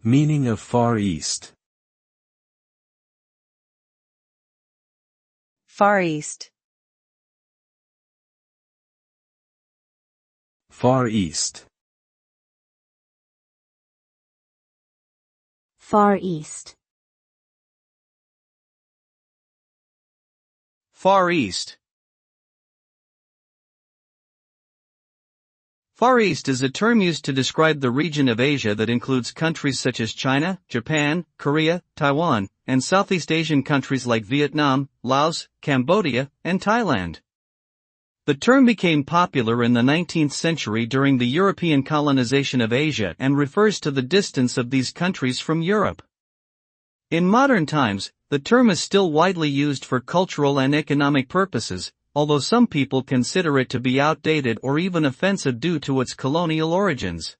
Meaning of Far East. Far East. Far East. Far East. Far East. Far East is a term used to describe the region of Asia that includes countries such as China, Japan, Korea, Taiwan, and Southeast Asian countries like Vietnam, Laos, Cambodia, and Thailand. The term became popular in the 19th century during the European colonization of Asia and refers to the distance of these countries from Europe. In modern times, the term is still widely used for cultural and economic purposes, although some people consider it to be outdated or even offensive due to its colonial origins.